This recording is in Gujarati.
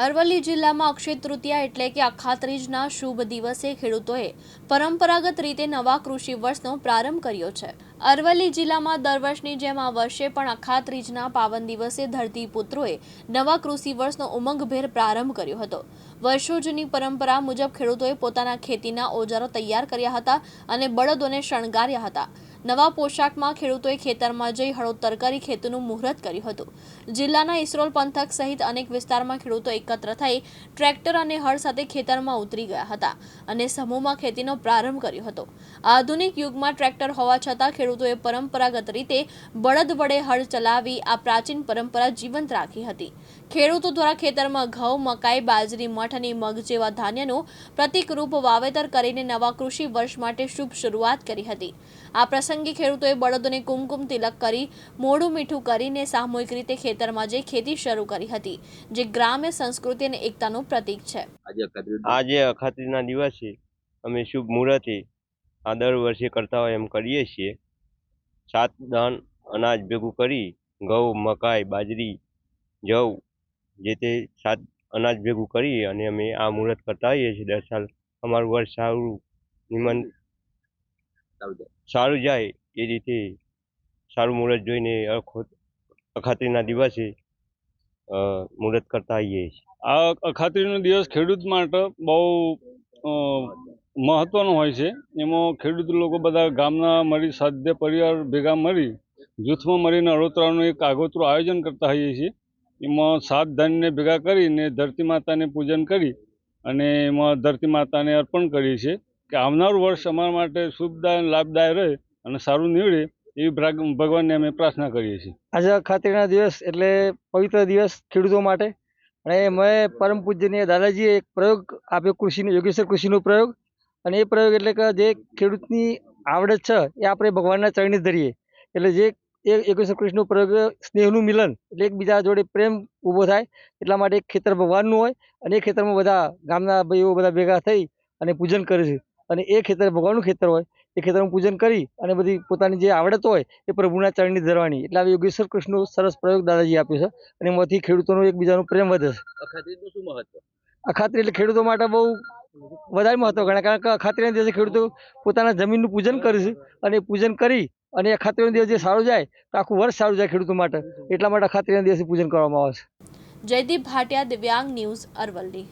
અરવલ્લી જિલ્લામાં અક્ષય તૃતીયા એટલે કે અખાત્રીજના શુભ દિવસે ખેડૂતોએ પરંપરાગત રીતે નવા કૃષિ વર્ષનો પ્રારંભ કર્યો છે। અરવલ્લી જિલ્લામાં દર વર્ષની જેમ આ વર્ષે પણ અખાત્રીજના પાવન દિવસે ધરતીપુત્રોએ નવા કૃષિ વર્ષનો ઉમંગભેર પ્રારંભ કર્યો હતો। વર્ષો જૂની પરંપરા મુજબ ખેડૂતોએ પોતાના ખેતીના ઓજારો તૈયાર કર્યા હતા અને બળદોને શણગાર્યા હતા। નવા પોશાકમાં ખેડૂતોએ ખેતરમાં જઈ હળોતર કરી ખેતીનું મુહૂર્ત કર્યું હતું। જિલ્લાના ઇસરોલ પંથક સહિત અનેક વિસ્તારમાં ખેડૂતો એકત્ર થઈ ટ્રેક્ટર અને હળ સાથે ખેતરમાં ઉતરી ગયા હતા અને સમૂહમાં ખેતીનો પ્રારંભ કર્યો હતો। આધુનિક યુગમાં ટ્રેક્ટર હોવા છતાં ખેડૂતોએ પરંપરાગત રીતે બળદ વડે હળ ચલાવી આ પ્રાચીન પરંપરા જીવંત રાખી હતી। ખેડૂતો દ્વારા ખેતરમાં ઘઉં, મકાઈ, બાજરી, મઠ અને મગ જેવા ધાન્યનું પ્રતિકરૂપ વાવેતર કરીને નવા કૃષિ વર્ષ માટે શુભ શરૂઆત કરી હતી। આ પ્રસંગે ખેડૂતોએ બળદોને કુમકુમ તિલક કરી મોઢું મીઠું કરીને સામૂહિક રીતે ખેતરમાં જઈ ખેતી શરૂ કરી હતી, જે ગ્રામ્ય સંસ્કૃતિ અને એકતાનું પ્રતીક છે। આજે અખાત્રીજના દિવસે અમે શુભ મુહૂર્તે આ દર વર્ષે કરતા હોય એમ કરીએ છીએ। 7 દાન અનાજ ભેગું કરી ઘઉં, મકાઈ, બાજરી, જવ જે તે 7 અનાજ ભેગું કરી અને અમે આ મુહૂર્ત કરતા હોઈએ છીએ। દર સાલ અમારું વર્ષ સારું જાય એ રીતે સારું મુહૂર્ત જોઈને અખાત્રીજના દિવસે મુહૂર્ત કરતા હોઈએ છીએ। આ અખાત્રીજનો દિવસ ખેડૂત માટે બહુ મહત્વનો હોય છે। એમાં ખેડૂત લોકો બધા ગામના મળી સાધ્ય પરિવાર ભેગા મળી જૂથમાં મળીને હળોતરાનું એક આગોતરું આયોજન કરતા હોઈએ છીએ। એમાં 7 ધાન્યને ભેગા કરીને ધરતી માતાને પૂજન કરી અને એમાં ધરતી માતાને અર્પણ કરીએ છીએ કે આવનારું વર્ષ અમારા માટે શુભદાય અને લાભદાયક રહે અને સારું નીવડે એવી ભગવાનને અમે પ્રાર્થના કરીએ છીએ। આજે અખાત્રીજના દિવસ એટલે પવિત્ર દિવસ ખેડૂતો માટે અને મેં પરમ પૂજ્યનીય દાદાજીએ એક પ્રયોગ આપ્યો કૃષિનો, યોગેશ્વર કૃષિનો પ્રયોગ। અને એ પ્રયોગ એટલે કે જે ખેડૂતની આવડત છે એ આપણે ભગવાનના ચરણે ધરીએ એટલે જે યોગેશ્વર કૃષિનો પ્રયોગ સ્નેહનું મિલન એટલે એકબીજા જોડે પ્રેમ ઊભો થાય એટલા માટે એક ખેતર ભગવાનનું હોય અને એ ખેતરમાં બધા ગામના ભાઈઓ બધા ભેગા થઈ અને પૂજન કરે છે અને એ ખેતર ભગવાનનું ખેતર હોય એ ખેતરનું પૂજન કરી અને બધી પોતાની જે આવડત હોય એ પ્રભુના ચરણે ધરવાની એટલે આ યોગેશ્વર કૃષ્ણનો સરસ પ્રયોગ દાદાજી આપ્યો છે અને એમાંથી ખેડૂતોનો એકબીજાનો પ્રેમ વધે છે। અખાત્રીજનું શું મહત્વ? અખાત્રી એટલે ખેડૂતો માટે બહુ વધારે મહત્વ ગણાય, કારણ કે અખાત્રીના દિવસે ખેડૂતો પોતાના જમીનનું પૂજન કરે છે અને પૂજન કરી અને અખાત્રીનો દિવસ જે સારું જાય તો આખું વર્ષ સારું જાય ખેડૂતો માટે, એટલા માટે અખાત્રીના દિવસે પૂજન કરવામાં આવે છે। જયદીપ ભાટિયા, દિવ્યાંગ ન્યૂઝ, અરવલ્લી।